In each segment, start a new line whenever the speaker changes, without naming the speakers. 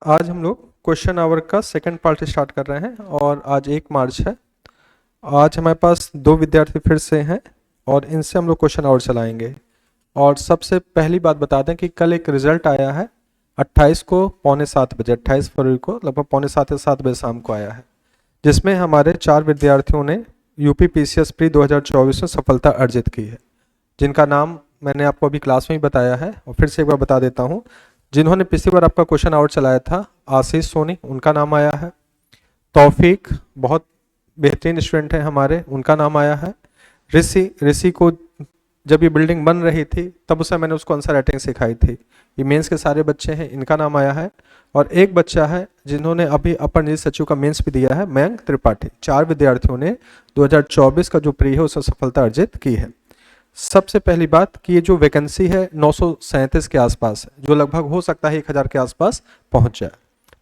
आज हम लोग क्वेश्चन आवर का सेकंड पार्ट स्टार्ट कर रहे हैं और आज 1 मार्च है। आज हमारे पास 2 विद्यार्थी फिर से हैं और इनसे हम लोग क्वेश्चन आवर चलाएंगे। और सबसे पहली बात बता दें कि कल एक रिजल्ट आया है 28 को पौने 7 बजे, 28 फरवरी को लगभग पौने 7 या 7 बजे शाम को आया है, जिसमें हमारे 4 विद्यार्थियों ने यूपी पीसीएस प्री 2024 में सफलता अर्जित की है, जिनका नाम मैंने आपको अभी क्लास में ही बताया है और फिर से एक बार बता देता हूँ। जिन्होंने पिछली बार आपका क्वेश्चन आउट चलाया था, आशीष सोनी, उनका नाम आया है। तौफीक, बहुत बेहतरीन स्टूडेंट है हमारे, उनका नाम आया है। ऋषि ऋषि को जब ये बिल्डिंग बन रही थी तब उसे मैंने उसको आंसर राइटिंग सिखाई थी। ये मेंस के सारे बच्चे हैं, इनका नाम आया है। और एक बच्चा है जिन्होंने अभी अपर निजी सचिव का मेंस भी दिया है, मयंक त्रिपाठी। 4 विद्यार्थियों ने 2024 का जो प्री है उसमें सफलता अर्जित की है। सबसे पहली बात कि ये जो वैकेंसी है 937 के आसपास है, जो लगभग हो सकता है 1000 के आसपास पहुंच जाए।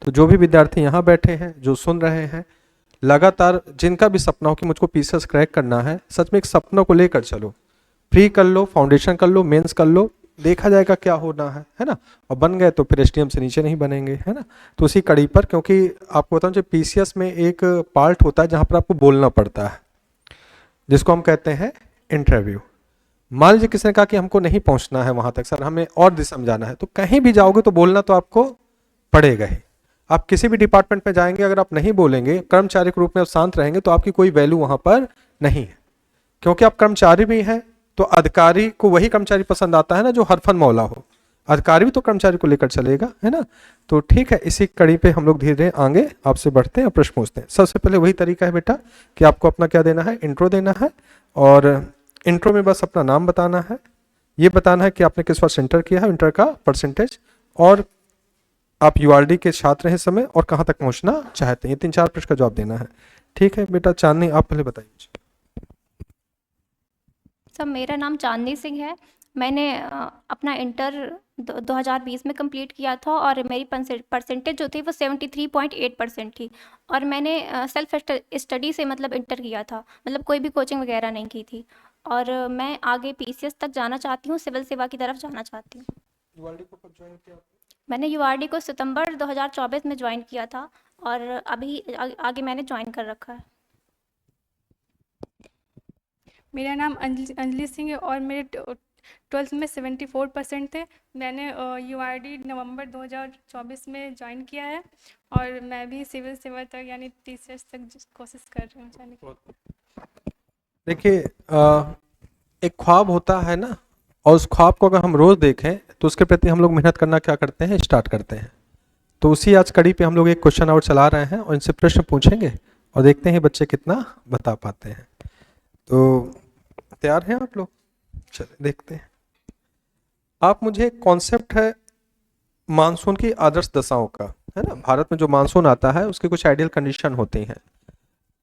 तो जो भी विद्यार्थी यहाँ बैठे हैं, जो सुन रहे हैं, लगातार जिनका भी सपना हो कि मुझको पीसीएस क्रैक करना है, सच में एक सपनों को लेकर चलो। प्री कर लो, फाउंडेशन कर लो, मेंस कर लो, देखा जाएगा क्या होना है ना। और बन गए तो फिर एसटीएम से नीचे नहीं बनेंगे, है ना। तो उसी कड़ी पर, क्योंकि आपको बताऊँ, जो पीसीएस में एक पार्ट होता है जहाँ पर आपको बोलना पड़ता है, जिसको हम कहते हैं इंटरव्यू। मान लीजिए किसी ने कहा कि हमको नहीं पहुंचना है वहां तक, सर हमें और दिशा में जाना है, तो कहीं भी जाओगे तो बोलना तो आपको पड़ेगा ही। आप किसी भी डिपार्टमेंट में जाएंगे, अगर आप नहीं बोलेंगे, कर्मचारी के रूप में आप शांत रहेंगे, तो आपकी कोई वैल्यू वहां पर नहीं है। क्योंकि आप कर्मचारी भी हैं, तो अधिकारी को वही कर्मचारी पसंद आता है ना जो हरफन मौला हो। अधिकारी भी तो कर्मचारी को लेकर चलेगा, है ना। तो ठीक है, इसी कड़ी पे हम लोग धीरे धीरे आगे आपसे बढ़ते हैं और प्रश्न पूछते हैं। सबसे पहले वही तरीका है बेटा कि आपको अपना क्या देना है, इंट्रो देना है। और इंट्रो में बस अपना नाम बताना है, ये बताना है कि आपने किस वर्ष इंटर किया है, इंटर का परसेंटेज, और आप यूआरडी के छात्र हैं इस समय और कहाँ तक पहुँचना चाहते हैं। ये 3-4 प्रश्न का जवाब देना है। ठीक है बेटा, चांदनी आप पहले बताइए मुझे।
सर मेरा नाम चांदनी सिंह है। मैंने अपना इंटर 2020 में कंप्लीट किया था और मेरी परसेंटेज जो थी वो 73.8% थी। और मैंने सेल्फ स्टडी से मतलब इंटर किया था, मतलब कोई भी कोचिंग वगैरह नहीं की थी। और मैं आगे पीसीएस तक जाना चाहती हूँ, सिविल सेवा की तरफ जाना चाहती हूँ।
यूआरडी को कब ज्वाइन किया आपने?
मैंने यूआरडी को सितंबर 2024 में ज्वाइन किया था और अभी आगे मैंने ज्वाइन कर रखा है।
मेरा नाम अंजलि सिंह है और मेरे 12th में 74% थे। मैंने यूआरडी नवंबर 2024 में ज्वाइन किया है और मैं भी सिविल सेवा तक यानी टीचर्स तक कोशिश कर रही हूँ जाने की।
देखिए, एक ख्वाब होता है ना, और उस ख्वाब को अगर हम रोज देखें तो उसके प्रति हम लोग मेहनत करना क्या करते हैं, स्टार्ट करते हैं। तो उसी आज कड़ी पे हम लोग एक क्वेश्चन आउट चला रहे हैं और इनसे प्रश्न पूछेंगे और देखते हैं बच्चे कितना बता पाते हैं। तो तैयार हैं आप लोग? चलिए देखते हैं। आप मुझे, कॉन्सेप्ट है मानसून की आदर्श दशाओं का, है ना। भारत में जो मानसून आता है उसकी कुछ आइडियल कंडीशन होती हैं।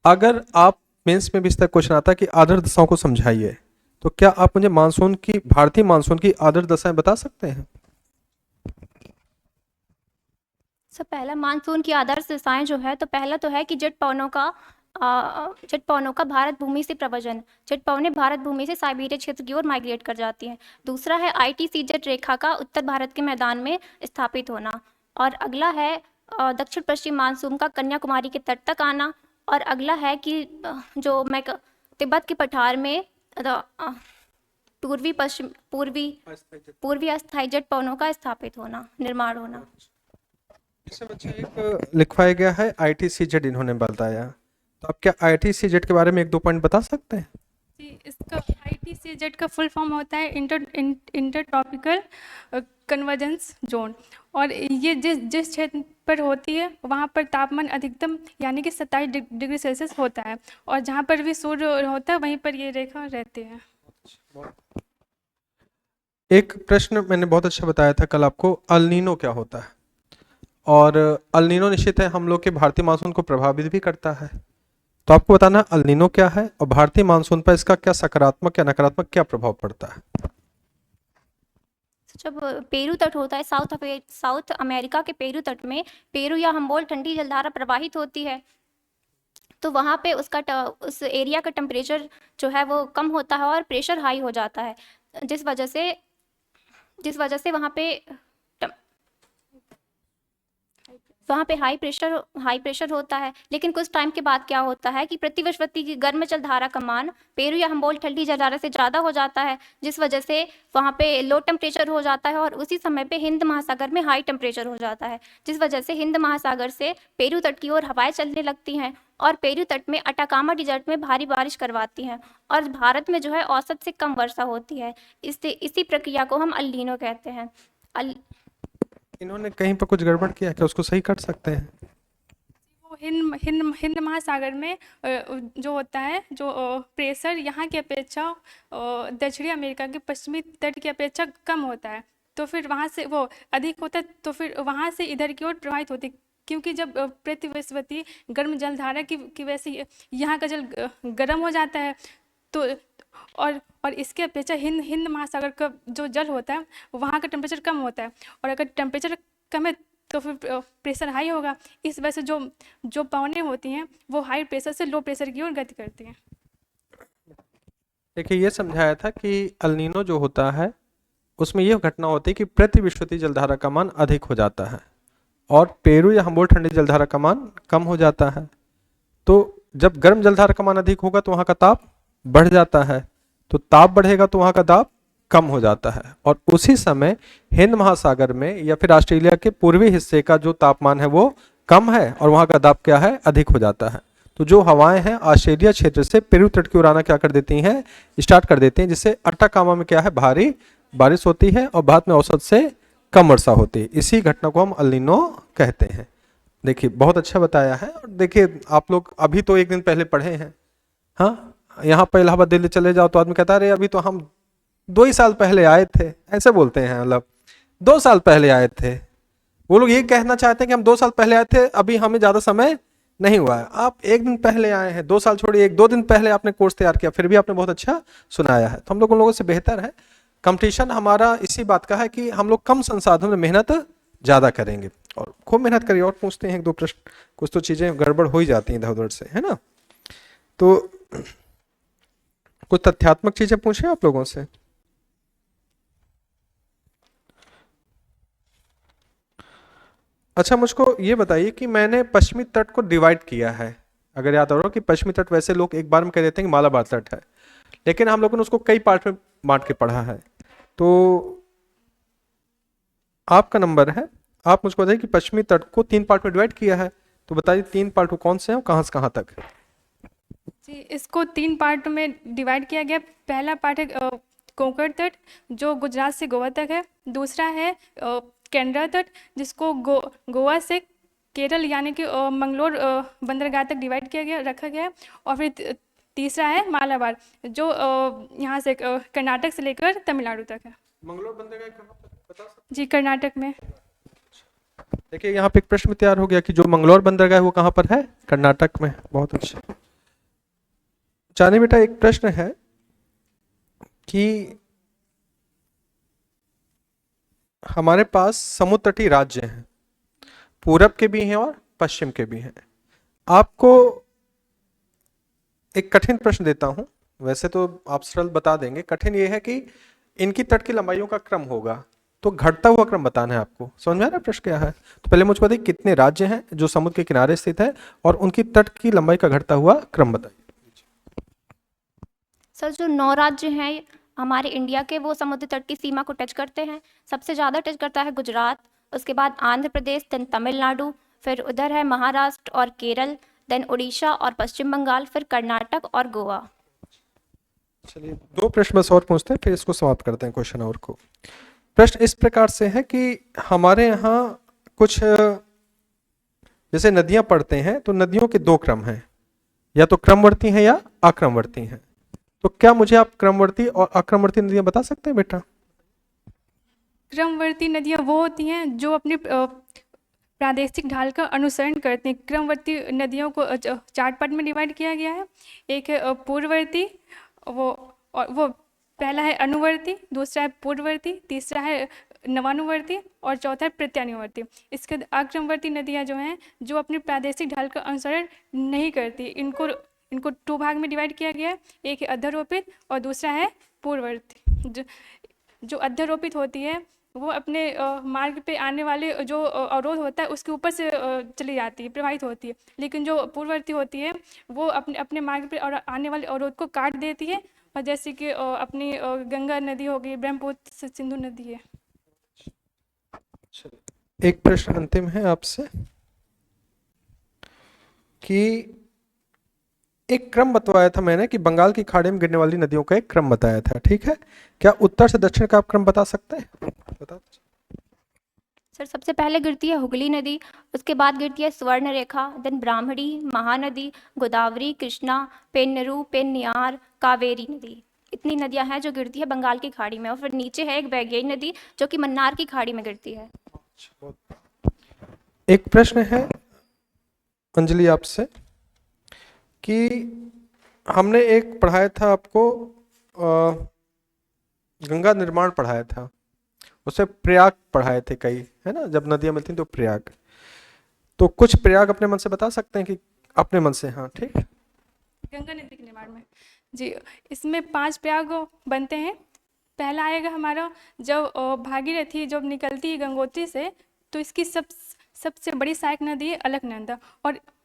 अगर आप मेंस में भी इस तरह क्वेश्चन आता है कि आदर्श दशाओं को समझाइए, तो क्या आप मुझे मानसून की, भारतीय मानसून की आदर्श दशाएं बता सकते हैं?
सब पहला मानसून की आदर्श दिशाएं जो है, तो पहला तो है कि जेट पवनों का भारत भूमि से प्रवजन। जेट पवनें भारत भूमि से साइबेरिया क्षेत्र की ओर माइग्रेट कर जाती हैं। दूसरा है आईटीसी-जेट रेखा का उत्तर भारत के मैदान में स्थापित होना। और अगला है दक्षिण पश्चिम मानसून का कन्याकुमारी के तट तक आना। और अगला है कि तिब्बत के पठार में पूर्वी अस्थायी जेट पवनों का स्थापित होना, निर्माण होना।
इसमें बच्चे एक लिखवाया गया है आईटीसीजेड, इन्होंने बताया। तो आप क्या आईटीसीजेड के बारे में 1-2 पॉइंट बता सकते हैं?
जी, इसका आईटीसीजेड का फुल फॉर्म होता है इंटर ट्रॉपिकल कन्वर्जेंस जोन। और ये जिस क्षेत्र पर होती है वहाँ पर तापमान अधिकतम यानी कि 27 डिग्री सेल्सियस होता है, और जहाँ पर भी सूर्य होता है वहीं पर ये रेखा रहती है।
एक प्रश्न मैंने बहुत अच्छा बताया था कल आपको, अल नीनो क्या होता है। और अल नीनो निश्चित है हम लोग के भारतीय मानसून को प्रभावित भी करता है। तो आपको बताना अल नीनो क्या है और भारतीय मानसून पर इसका क्या सकारात्मक या नकारात्मक क्या प्रभाव पड़ता है।
जब पेरू तट होता है, साउथ अमेरिका के पेरू तट में पेरू या हम्बोल्ट ठंडी जलधारा प्रवाहित होती है, तो वहाँ पे उस एरिया का टेम्परेचर जो है वो कम होता है और प्रेशर हाई हो जाता है, जिस वजह से वहाँ पे वहाँ पे हाई प्रेशर होता है, लेकिन कुछ टाइम के बाद क्या होता है कि प्रतिवर्षवती की गर्म जलधारा का मान पेरू या हम्बोल्ट ठंडी जलधारा से ज़्यादा हो जाता है, जिस वजह से वहाँ पे लो टेम्परेचर हो जाता है और उसी समय पे हिंद महासागर में हाई टेम्परेचर हो जाता है, जिस वजह से हिंद महासागर से पेरू तट की ओर हवाएं चलने लगती हैं और पेरू तट में अटाकामा डिजर्ट में भारी बारिश करवाती हैं और भारत में जो है औसत से कम वर्षा होती है। इसी प्रक्रिया को हम अल नीनो कहते हैं।
इन्होंने कहीं पर कुछ गड़बड़ किया क्या, उसको सही कर सकते हैं?
वो हिंद महासागर में जो होता है, जो प्रेशर यहाँ की अपेक्षा दक्षिणी अमेरिका के पश्चिमी तट की अपेक्षा कम होता है, तो फिर वहाँ से वो अधिक होता है, तो फिर वहाँ से इधर की ओर प्रवाहित होती है, क्योंकि जब प्रतिवर्षवती गर्म जलधारा की वजह से यहाँ का जल गर्म हो जाता है, तो और इसके अपेक्षा हिंद महासागर का जो जल होता है वहाँ का टेम्परेचर कम होता है, और अगर टेम्परेचर कम है तो फिर प्रेशर हाई होगा। इस वजह से जो पवनें होती हैं वो हाई प्रेशर से लो प्रेशर की ओर गति करती हैं।
देखिए, ये समझाया था कि अल नीनो जो होता है उसमें ये घटना होती है कि प्रतिविश्वती जलधारा का मान अधिक हो जाता है और पेरू या हम्बोल्ट ठंडी जलधारा का मान कम हो जाता है। तो जब गर्म जलधारा का मान अधिक होगा तो वहाँ का ताप बढ़ जाता है, तो ताप बढ़ेगा तो वहाँ का दाब कम हो जाता है, और उसी समय हिंद महासागर में या फिर ऑस्ट्रेलिया के पूर्वी हिस्से का जो तापमान है वो कम है और वहाँ का दाब क्या है, अधिक हो जाता है। तो जो हवाएं हैं ऑस्ट्रेलिया क्षेत्र से पेरू तट की ओर आना क्या कर देती हैं, स्टार्ट कर देती हैं, जिससे अटाकामा में क्या है, भारी बारिश होती है और बाद में औसत से कम वर्षा होती है। इसी घटना को हम अल नीनो कहते हैं। देखिए, बहुत अच्छा बताया है। और देखिए, आप लोग अभी तो एक दिन पहले पढ़े हैं, हाँ, यहाँ पर इलाहाबाद दिल्ली चले जाओ तो आदमी कहता है अरे अभी तो हम 2 ही साल पहले आए थे, ऐसे बोलते हैं, मतलब 2 साल पहले आए थे। वो लोग ये कहना चाहते हैं कि हम 2 साल पहले आए थे, अभी हमें ज़्यादा समय नहीं हुआ है। आप एक दिन पहले आए हैं, 2 साल छोड़िए, 1-2 दिन पहले आपने कोर्स तैयार किया, फिर भी आपने बहुत अच्छा सुनाया है। तो हम लोग उन लोगों से बेहतर है। कंपटीशन हमारा इसी बात का है कि हम लोग कम संसाधनों में मेहनत ज़्यादा करेंगे और खूब मेहनत करिए। और पूछते हैं 1-2 प्रश्न, कुछ तो चीज़ें गड़बड़ हो ही जाती हैं इधर उधर से, है ना। तो कुछ तथ्यात्मक चीजें पूछे आप लोगों से। अच्छा, मुझको ये बताइए कि मैंने पश्चिमी तट को डिवाइड किया है। अगर याद आ रहा हो कि पश्चिमी तट वैसे लोग एक बार में कह देते हैं कि मालाबार तट है, लेकिन हम लोगों ने उसको कई पार्ट में बांट के पढ़ा है। तो आपका नंबर है, आप मुझको बताइए कि पश्चिमी तट को 3 पार्ट में डिवाइड किया है, तो बताइए 3 पार्ट कौन से हैं और कहाँ से कहाँ तक है।
जी, इसको 3 पार्ट में डिवाइड किया गया। पहला पार्ट है कोंकण तट, जो गुजरात से गोवा तक है। दूसरा है केंद्रा तट, जिसको गोवा से केरल यानी कि मंगलोर बंदरगाह तक डिवाइड किया गया, रखा गया है। और फिर तीसरा है मालाबार, जो यहाँ से कर्नाटक से लेकर तमिलनाडु तक है।
मंगलोर बंदरगाह कहाँ पर बता सकते?
जी, कर्नाटक में।
देखिए, यहाँ पे एक प्रश्न तैयार हो गया कि जो मंगलोर बंदरगाह है वो कहाँ पर है, कर्नाटक में। बहुत अच्छा। जाने बेटा, एक प्रश्न है कि हमारे पास समुद्र तटीय राज्य हैं, पूरब के भी हैं और पश्चिम के भी हैं। आपको एक कठिन प्रश्न देता हूं, वैसे तो आप सरल बता देंगे। कठिन ये है कि इनकी तट की लंबाइयों का क्रम होगा, तो घटता हुआ क्रम बताना है आपको। समझ में आ रहा है प्रश्न क्या है? तो पहले मुझको बताइए कितने राज्य हैं जो समुद्र के किनारे स्थित है और उनकी तट की लंबाई का घटता हुआ क्रम बताइए।
सर, जो 9 राज्य हैं हमारे इंडिया के, वो समुद्र तट की सीमा को टच करते हैं। सबसे ज़्यादा टच करता है गुजरात, उसके बाद आंध्र प्रदेश, देन तमिलनाडु, फिर उधर है महाराष्ट्र और केरल, देन उड़ीसा और पश्चिम बंगाल, फिर कर्नाटक और गोवा।
चलिए, 2 प्रश्न बस और पूछते हैं, फिर इसको समाप्त करते हैं क्वेश्चन आवर को। प्रश्न इस प्रकार से है कि हमारे यहाँ कुछ जैसे नदियां पड़ते हैं, तो नदियों के 2 क्रम हैं, या तो क्रमवर्ती हैं या अक्रमवर्ती हैं। तो क्या मुझे आप क्रमवर्ती और अक्रमवर्ती नदियां बता सकते हैं बेटा?
क्रमवर्ती नदियाँ वो होती हैं जो अपनी प्रादेशिक ढाल का अनुसरण करती हैं। क्रमवर्ती नदियों को 4 पार्ट में डिवाइड किया गया है। एक है पूर्ववर्ती, वो पहला है अनुवर्ती, दूसरा है पूर्ववर्ती, तीसरा है नवानुवर्ती और चौथा है प्रत्यानुवर्ती। इसके अक्रमवर्ती नदियाँ जो हैं, जो अपनी प्रादेशिक ढाल का अनुसरण नहीं करती, इनको 2 भाग में डिवाइड किया गया है। एक है अध्यारोपित और दूसरा है पूर्ववर्ती। जो अध्यारोपित होती है वो अपने मार्ग पे आने वाले जो अवरोध होता है उसके ऊपर से चली जाती है, प्रवाहित होती है। लेकिन जो पूर्ववर्ती होती है वो अपने अपने मार्ग पे और आने वाले अवरोध को काट देती है, और जैसे कि अपनी गंगा नदी हो गई, ब्रह्मपुत्र, सिंधु नदी है।
एक प्रश्न अंतिम है आपसे कि एक क्रम बतवाया था मैंने कि बंगाल की खाड़ी में गिरने वाली नदियों का एक क्रम बताया था, ठीक है? क्या उत्तर से दक्षिण का आप क्रम बता सकते हैं? बता
सर, सबसे पहले गिरती है हुगली नदी, उसके बाद गिरती है स्वर्ण रेखा, देन ब्राह्मणी, महानदी, गोदावरी, कृष्णा, पेन्नरू, पेन्नियार, कावेरी नदी। इतनी नदियां हैं जो गिरती है बंगाल की खाड़ी में। और फिर नीचे है एक वैगई नदी जो कि मन्नार की खाड़ी में गिरती है।
एक प्रश्न है अंजलि आपसे कि हमने एक पढ़ाया था आपको गंगा निर्माण पढ़ाया था, उससे प्रयाग पढ़ाए थे कई, है ना? जब नदियां मिलती हैं तो प्रयाग, तो कुछ प्रयाग अपने मन से बता सकते हैं कि अपने मन से? हाँ, ठीक।
गंगा नदी के निर्माण में जी, इसमें 5 प्रयाग बनते हैं। पहला आएगा हमारा जब भागीरथी जब निकलती है गंगोत्री से, तो इसकी सबसे बड़ी सहायक नदी है अलकनंदा,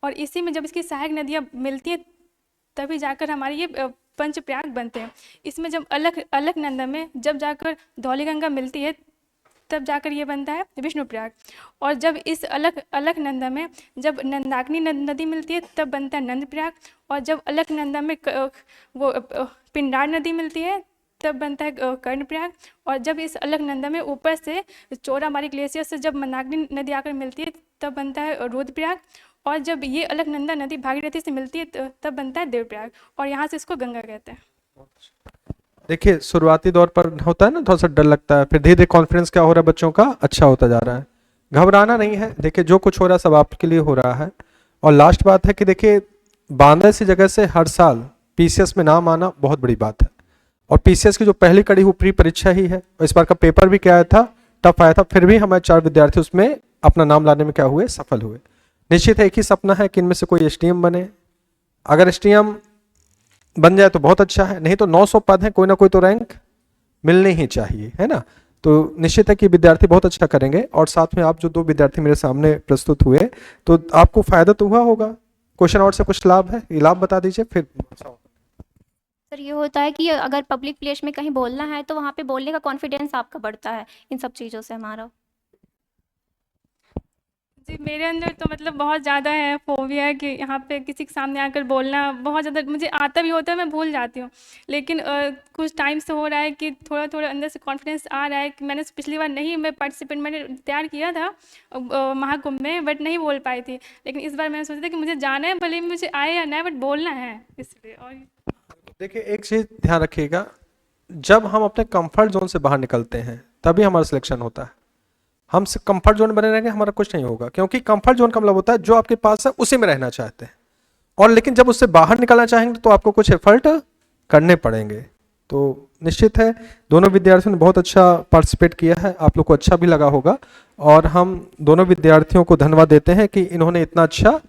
और इसी में जब इसकी सहायक नदियाँ मिलती हैं तभी जाकर हमारे ये पंच प्रयाग बनते हैं। इसमें जब अलकनंदा में जब जाकर धौलीगंगा मिलती है तब जाकर ये बनता है विष्णु प्रयाग। और जब इस अलकनंदा में जब नंदाकिनी नदी मिलती है तब बनता है नंद प्रयाग। और जब अलकनंदा में वो पिंडार नदी मिलती है तब बनता है कर्ण प्रयाग। और जब इस अलकनंदा में ऊपर से चोरामारी ग्लेशियर से जब मंदाकिनी नदी आकर मिलती है तब बनता है रुद्रप्रयाग। और जब ये अलकनंदा नदी भागीरथी से मिलती है तब बनता है देवप्रयाग, और यहाँ से इसको गंगा कहते हैं।
देखिए, शुरुआती दौर पर होता है ना, थोड़ा सा डर लगता है, फिर धीरे धीरे कॉन्फिडेंस क्या हो रहा है बच्चों का, अच्छा होता जा रहा है। घबराना नहीं है, देखिए जो कुछ हो रहा है सब आपके लिए हो रहा है। और लास्ट बात है कि देखिए 92 सी जगह से हर साल पीसीएस में नाम आना बहुत बड़ी बात है। और पीसीएस की जो पहली कड़ी वो प्री परीक्षा ही है, और इस बार का पेपर भी क्या आया था, टफ आया था, फिर भी हमारे 4 विद्यार्थी उसमें अपना नाम लाने में क्या हुए, सफल हुए। निश्चित है एक ही सपना है कि इनमें से कोई एसडीएम बने। अगर एसडीएम बन जाए तो बहुत अच्छा है, नहीं तो 900 पद हैं, कोई ना कोई तो रैंक मिलने ही चाहिए, है ना? तो निश्चित है कि विद्यार्थी बहुत अच्छा करेंगे। और साथ में आप जो 2 विद्यार्थी मेरे सामने प्रस्तुत हुए, तो आपको फायदा तो हुआ होगा। क्वेश्चन आउट से कुछ लाभ है, ये लाभ बता दीजिए फिर।
सर, ये होता है कि अगर पब्लिक प्लेस में कहीं बोलना है तो वहाँ पे बोलने का कॉन्फिडेंस आपका बढ़ता है इन सब चीज़ों से हमारा।
जी, मेरे अंदर तो मतलब बहुत ज़्यादा है फोबिया कि यहाँ पे किसी के सामने आकर बोलना बहुत ज़्यादा, मुझे आता भी होता है, मैं भूल जाती हूँ। लेकिन कुछ टाइम से हो रहा है कि थोड़ा थोड़ा अंदर से कॉन्फिडेंस आ रहा है कि मैंने पिछली बार नहीं, मैं पार्टिसिपेट मैंने तैयार किया था महाकुंभ में, बट नहीं बोल पाई थी। लेकिन इस बार मैंने सोचा था कि मुझे जाना है, भले ही मुझे आए या ना, बट बोलना है इसलिए। और
देखिए एक चीज़ ध्यान रखिएगा, जब हम अपने कंफर्ट जोन से बाहर निकलते हैं तभी हमारा सिलेक्शन होता है। हम कंफर्ट जोन बने रहेंगे हमारा कुछ नहीं होगा, क्योंकि कंफर्ट जोन का मतलब होता है जो आपके पास है उसी में रहना चाहते हैं। और लेकिन जब उससे बाहर निकलना चाहेंगे तो आपको कुछ एफर्ट करने पड़ेंगे। तो निश्चित है दोनों विद्यार्थियों ने बहुत अच्छा पार्टिसिपेट किया है, आप लोग को अच्छा भी लगा होगा। और हम दोनों विद्यार्थियों को धन्यवाद देते हैं कि इन्होंने इतना अच्छा,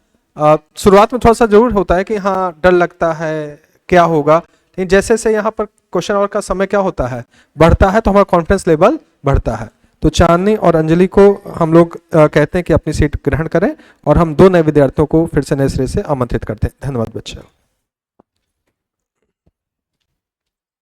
शुरुआत में थोड़ा सा जरूर होता है कि हाँ डर लगता है क्या होगा, लेकिन जैसे जैसे यहाँ पर क्वेश्चन आवर का समय क्या होता है, बढ़ता है, तो हमारा कॉन्फिडेंस लेवल बढ़ता है। तो चांदनी और अंजलि को हम लोग कहते हैं कि अपनी सीट ग्रहण करें, और हम 2 नए विद्यार्थियों को फिर से नए सिरे से आमंत्रित करते हैं। धन्यवाद बच्चों।